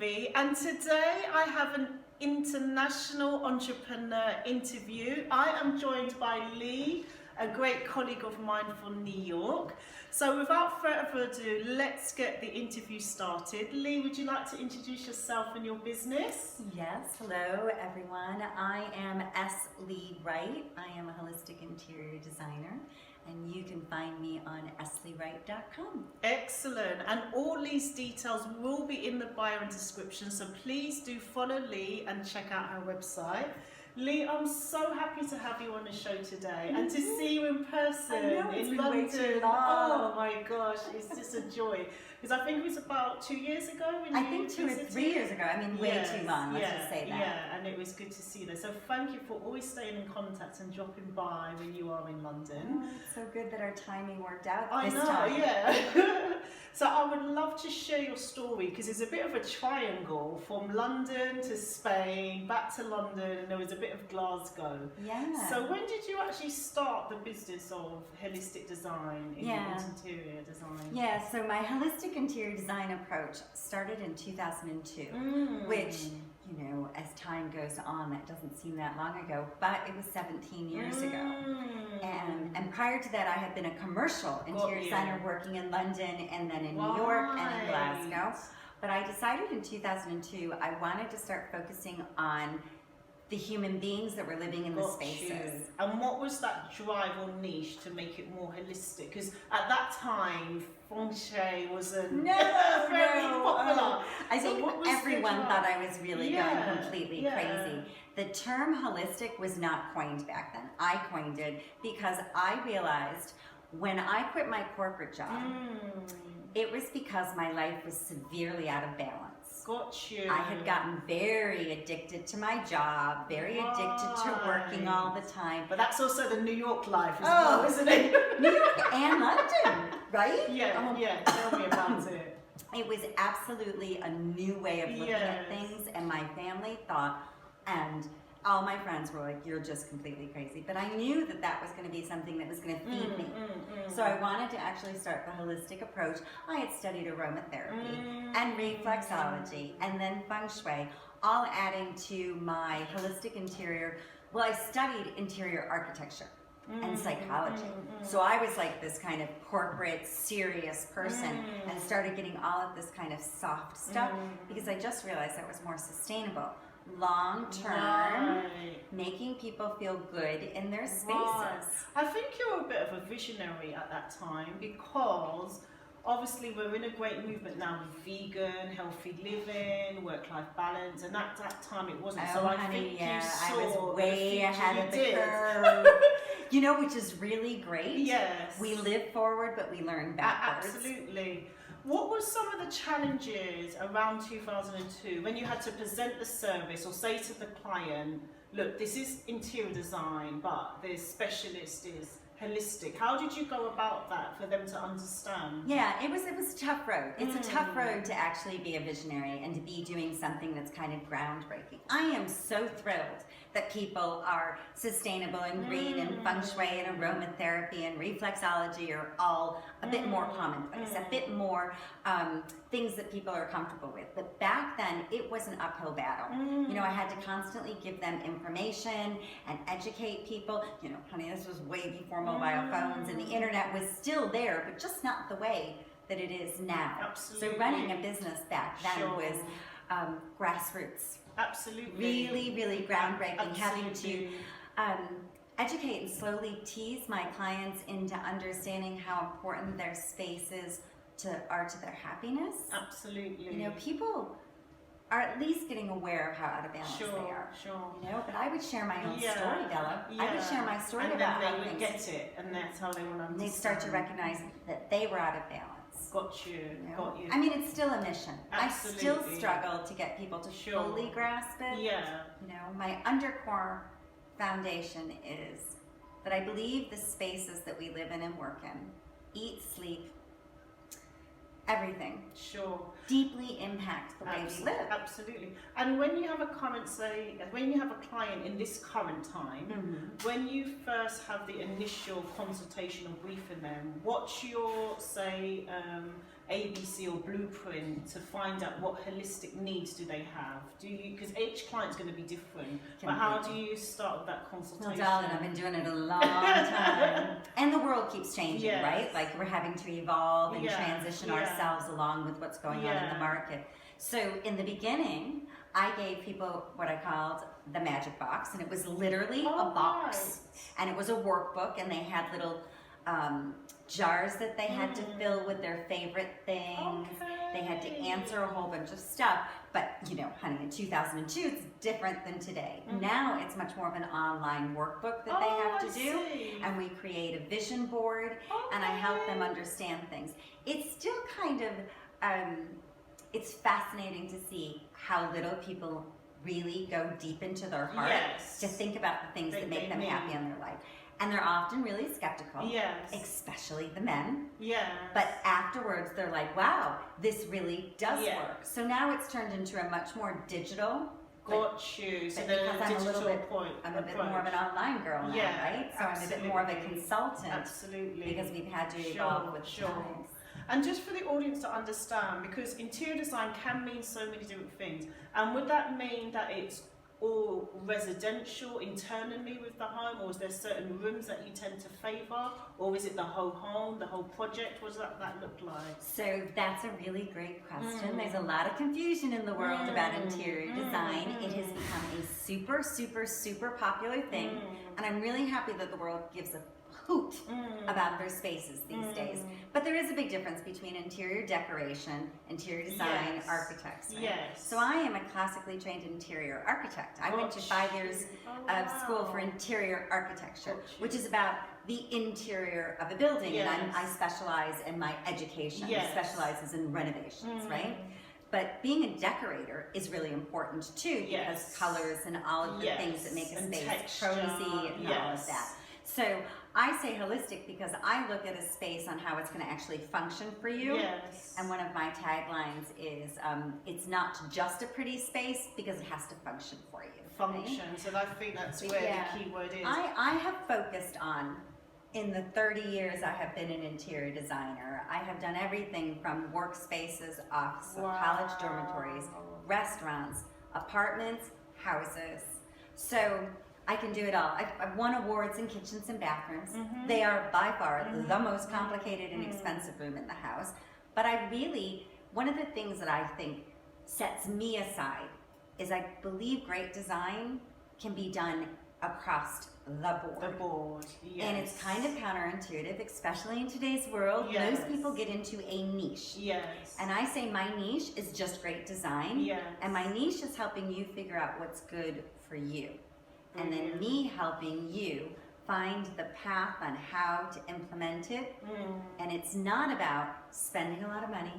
TV, and today I have an international entrepreneur interview. I am joined by Lee, a great colleague of mine from New York. So without further ado, let's get the interview started. Lee, would you like to introduce yourself and your business? Yes, hello everyone. I am S. Lee Wright. I am a holistic interior designer, and you can find me on sleewright.com. Excellent. And all Lee's details will be in the bio and description, so please do follow Lee and check out her website. Lee, I'm so happy to have you on the show today and to see you in person in London. Oh my gosh, it's just a joy. Because I think it was about 2 years ago when I think 2 or 3 years ago. I mean, way too long, let's just say that. Yeah, and it was good to see you there. So thank you for always staying in contact and dropping by when you are in London. Oh, it's so good that our timing worked out this time. Yeah. So I would love to share your story because it's a bit of a triangle from London to Spain, back to London, and there was a bit of Glasgow. Yeah. So when did you actually start the business of holistic design in interior design? Yeah, so my holistic interior design approach started in 2002, which, you know, as time goes on, that doesn't seem that long ago, but it was 17 years ago. And prior to that, I had been a commercial interior designer working in London and then in New York and in Glasgow. But I decided in 2002 I wanted to start focusing on the human beings that were living in the spaces. And what was that drive or niche to make it more holistic? Because at that time, feng shui wasn't very popular. I think everyone thought I was really going completely crazy. The term holistic was not coined back then. I coined it because I realized when I quit my corporate job, it was because my life was severely out of balance. Got you. I had gotten very addicted to my job, very addicted to working all the time. But that's also the New York life as well, isn't it? New York and London, right? Yeah, tell me about it. It was absolutely a new way of looking at things, and my family thought, and all my friends were like, you're just completely crazy. But I knew that that was going to be something that was going to feed me. So I wanted to actually start the holistic approach. I had studied aromatherapy and reflexology and then feng shui, all adding to my holistic interior. Well, I studied interior architecture and psychology. So I was like this kind of corporate, serious person and started getting all of this kind of soft stuff because I just realized that was more sustainable. Long term, making people feel good in their spaces. I think you're a bit of a visionary at that time because obviously we're in a great movement now with vegan, healthy living, work-life balance, and at that time it wasn't. So I think you saw I was way ahead of the curve. You know, which is really great. Yes. We live forward, but we learn backwards. Absolutely. What were some of the challenges around 2002 when you had to present the service or say to the client, look, this is interior design, but the specialist is holistic? How did you go about that for them to understand? Yeah, it was a tough road. It's a tough road to actually be a visionary and to be doing something that's kind of groundbreaking. I am so thrilled that people are sustainable and green and feng shui and aromatherapy and reflexology are all a bit more commonplace, a bit more things that people are comfortable with. But back then, it was an uphill battle. You know, I had to constantly give them information and educate people. You know, honey, this was way before mobile phones and the internet was still there, but just not the way that it is now. Absolutely. So running a business back then was grassroots. Absolutely. Really, really groundbreaking. Having to educate and slowly tease my clients into understanding how important their spaces are to their happiness. Absolutely. You know, people are at least getting aware of how out of balance they are. You know, but I would share my own story, Bella. I would share my story about how they would get it, and that's how they will understand. They start to recognize that they were out of balance. Got you. Got you. I mean, it's still a mission. Absolutely. I still struggle to get people to fully grasp it. Yeah. You know, my undercore foundation is that I believe the spaces that we live in and work in, eat, sleep, everything deeply impact the way we live. Absolutely. And when you have a client, when you have a client in this current time, when you first have the initial consultation or briefing them, what's your ABC or blueprint to find out what holistic needs do they have? Do you, because each client's going to be different, but how do you start with that consultation? Well, darling, I've been doing it a long time. And the world keeps changing, right? Like we're having to evolve and transition ourselves along with what's going on in the market. So in the beginning, I gave people what I called the magic box, and it was literally a box, and it was a workbook, and they had little jars that they had to fill with their favorite things. They had to answer a whole bunch of stuff. But, you know, honey, in 2002, it's different than today. Now it's much more of an online workbook that they have to do. And we create a vision board, and I help them understand things. It's still kind of, it's fascinating to see how little people really go deep into their heart to think about the things that make them happy in their life. And they're often really skeptical, especially the men. But afterwards, they're like, wow, this really does work. So now it's turned into a much more digital. Got you. So because I'm a bit more of an online girl now, right? So I'm a bit more of a consultant. Absolutely. Because we've had to evolve with times. And just for the audience to understand, because interior design can mean so many different things. And would that mean that it's all residential internally with the home, or is there certain rooms that you tend to favour, or is it the whole home, the whole project? What does that look like? So that's a really great question. There's a lot of confusion in the world about interior design. It has become a super, super, super popular thing, and I'm really happy that the world gives a hoot about their spaces these days. But there is a big difference between interior decoration, interior design, architects. Right? So I am a classically trained interior architect. I went to 5 years of school for interior architecture, which is about the interior of a building. And I specialize in my education, specializes in renovations, right? But being a decorator is really important too, because colors and all of the things that make a space cozy and all of that. So I say holistic because I look at a space on how it's going to actually function for you. And one of my taglines is, it's not just a pretty space because it has to function for you. Function. Right? So I think that's where the key word is. I have focused on, in the 30 years I have been an interior designer, I have done everything from workspaces, offices, college dormitories, restaurants, apartments, houses. So I can do it all. I've won awards in kitchens and bathrooms. They are by far the most complicated and expensive room in the house. But I really, one of the things that I think sets me aside is I believe great design can be done across the board. The board, And it's kind of counterintuitive, especially in today's world. Most people get into a niche. And I say my niche is just great design. And my niche is helping you figure out what's good for you. And then me helping you find the path on how to implement it. And it's not about spending a lot of money.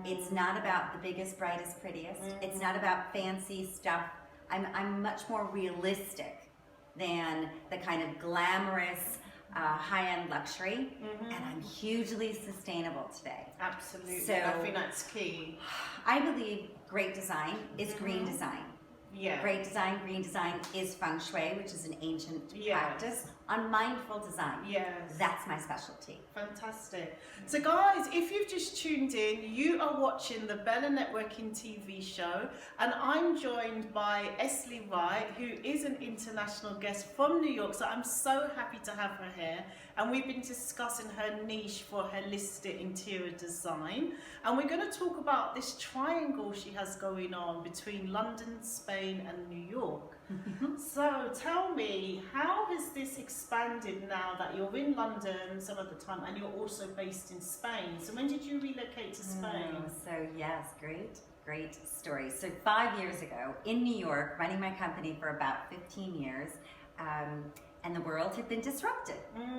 It's not about the biggest, brightest, prettiest. It's not about fancy stuff. I'm much more realistic than the kind of glamorous, high-end luxury. And I'm hugely sustainable today. Absolutely. So I think that's key. I believe great design is green design. Great design, green design is feng shui, which is an ancient practice on mindful design. That's my specialty. Fantastic. So guys, if you've just tuned in, you are watching the Bella Networking TV show, and I'm joined by Esley Wright, who is an international guest from New York. So I'm so happy to have her here. And we've been discussing her niche for holistic interior design. And we're going to talk about this triangle she has going on between London, Spain, and New York. So tell me, how has this expanded now that you're in London some of the time and you're also based in Spain? So when did you relocate to Spain? So yes, great story. So 5 years ago in New York, running my company for about 15 years, and the world had been disrupted,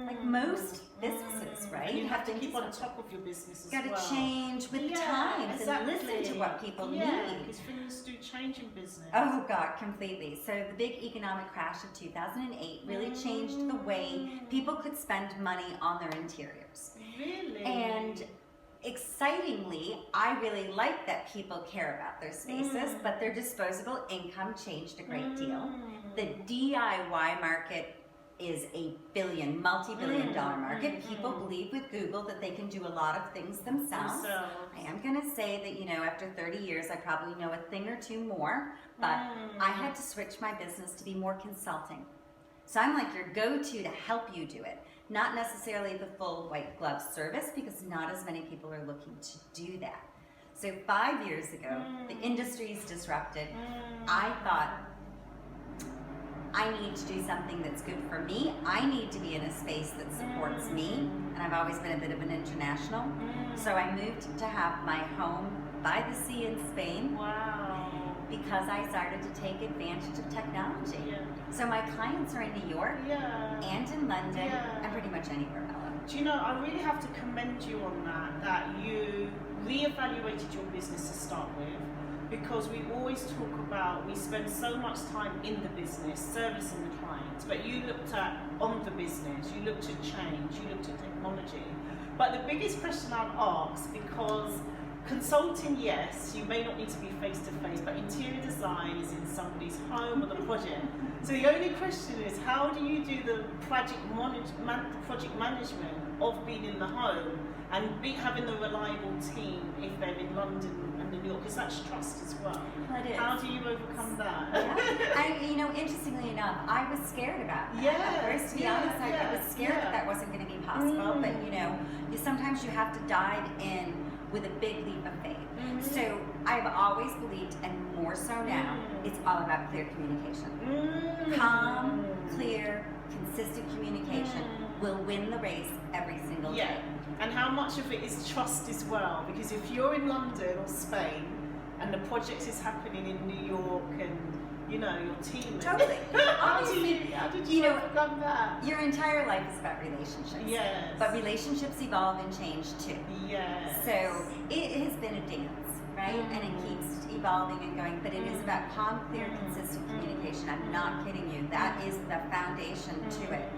like most businesses, right? And you have to keep on top of your business as well. Got to change with the times and listen to what people need. Because things do change in business. Oh God, completely. So the big economic crash of 2008 really changed the way people could spend money on their interiors. Really? And excitingly, I really like that people care about their spaces, but their disposable income changed a great deal. The DIY market is a multi-billion dollar market. People believe with Google that they can do a lot of things themselves. I am going to say that, you know, after 30 years, I probably know a thing or two more, but I had to switch my business to be more consulting. So I'm like your go-to to help you do it. Not necessarily the full white glove service, because not as many people are looking to do that. So 5 years ago, the industry's disrupted. I thought, I need to do something that's good for me. I need to be in a space that supports me. And I've always been a bit of an international. So I moved to have my home by the sea in Spain. Wow. Because I started to take advantage of technology. So my clients are in New York and in London and pretty much anywhere else. Do you know, I really have to commend you on that you reevaluated your business to start with, because we always talk about, we spend so much time in the business, servicing the clients, but you looked at on the business, you looked at change, you looked at technology. But the biggest question I've asked, because consulting, yes, you may not need to be face to face, but interior design is in somebody's home or the project. So the only question is, how do you do the project management of being in the home and having the reliable team if they're in London and New York? Because that's trust as well. It is. How do you overcome that? Yeah. You know, interestingly enough, I was scared about that. At first, to be honest, I was scared that wasn't going to be possible. But you know, sometimes you have to dive in with a big leap of faith. So I've always believed, and more so now, it's all about clear communication. Calm, clear, consistent communication will win the race every single day. And how much of it is trust as well? Because if you're in London or Spain and the project is happening in New York and you know, your team. Totally. How did you overcome that? Your entire life is about relationships. Yes. But relationships evolve and change too. Yes. So it has been a dance, right? And it keeps evolving and going, but it is about calm, clear, consistent communication. I'm not kidding you. That is the foundation to it.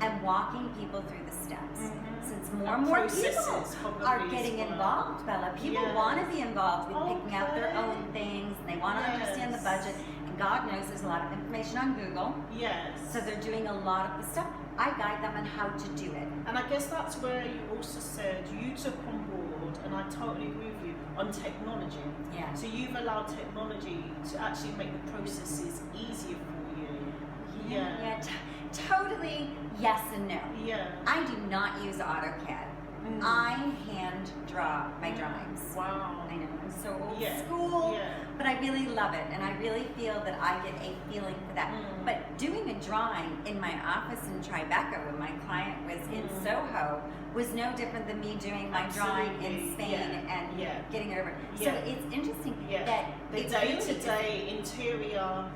And walking people through the steps. Since more and more people are getting involved, Bella. People want to be involved with picking out their own things, and they want to understand the budget. And God knows there's a lot of information on Google. Yes. So they're doing a lot of the stuff. I guide them on how to do it. And I guess that's where you also said you took on board, and I totally agree with you, on technology. Yeah. So you've allowed technology to actually make the processes easier for you. Yeah. Totally yes and no. I do not use AutoCAD. I hand draw my drawings. Wow. I know, I'm so old school, but I really love it, and I really feel that I get a feeling for that. But doing a drawing in my office in Tribeca when my client was in Soho was no different than me doing my drawing in Spain and getting it over. So it's interesting that the day-to-day interior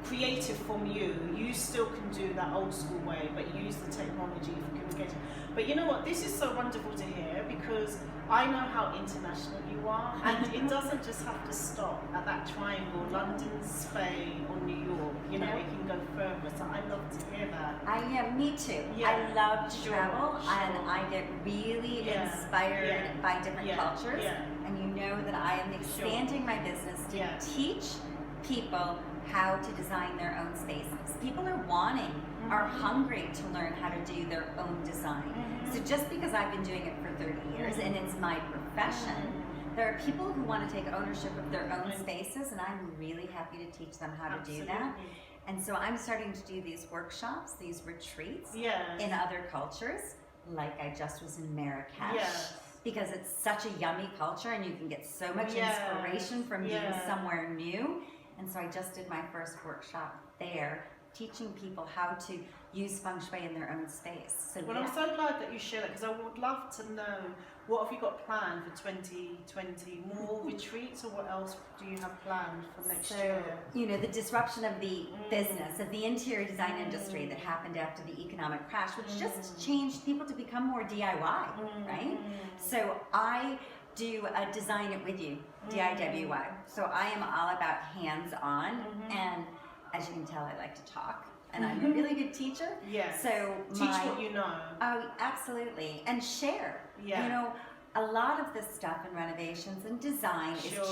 creative from you still can do that old school way, but use the technology for communication. But you know what, this is so wonderful to hear, because I know how international you are, and it doesn't just have to stop at that triangle, London, Spain or New York, you know, it can go further. So I love to hear that. Me too. I love to travel, and I get really inspired by different cultures, and you know that I am expanding my business to teach people how to design their own spaces. People are hungry to learn how to do their own design. So just because I've been doing it for 30 years and it's my profession, there are people who want to take ownership of their own spaces, and I'm really happy to teach them how to do that. And so I'm starting to do these workshops, these retreats in other cultures, like I just was in Marrakesh. Because it's such a yummy culture, and you can get so much inspiration from being somewhere new. And so I just did my first workshop there, teaching people how to use feng shui in their own space. So well, I'm so glad that you share that, because I would love to know, what have you got planned for 2020? More retreats, or what else do you have planned for next year? You know, the disruption of the business, of the interior design industry that happened after the economic crash, which just changed people to become more DIY, right? So I do design it with you, DIY. So I am all about hands-on, and as you can tell, I like to talk, and I'm a really good teacher. So teach what you know. Oh, absolutely, and share. You know, a lot of this stuff in renovations and design Sure. is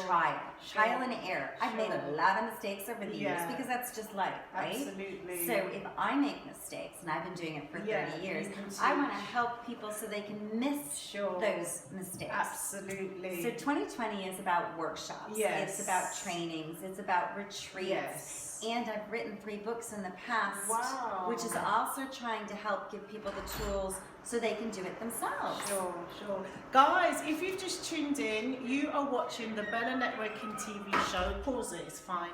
trial and error. I've made a lot of mistakes over the years Yeah. because that's just life, right? Absolutely. So if I make mistakes, and I've been doing it for 30 Yeah, years, you can I want to teach. help people so they can miss Sure. those mistakes. Absolutely. So 2020 is about workshops. Yes. It's about trainings. It's about retreats. Yes. And I've written 3 books in the past, Wow. which is also trying to help give people the tools so they can do it themselves. Sure, sure. Guys, if you've just tuned in, you are watching the Bella Networking TV show. Pause it, it's fine.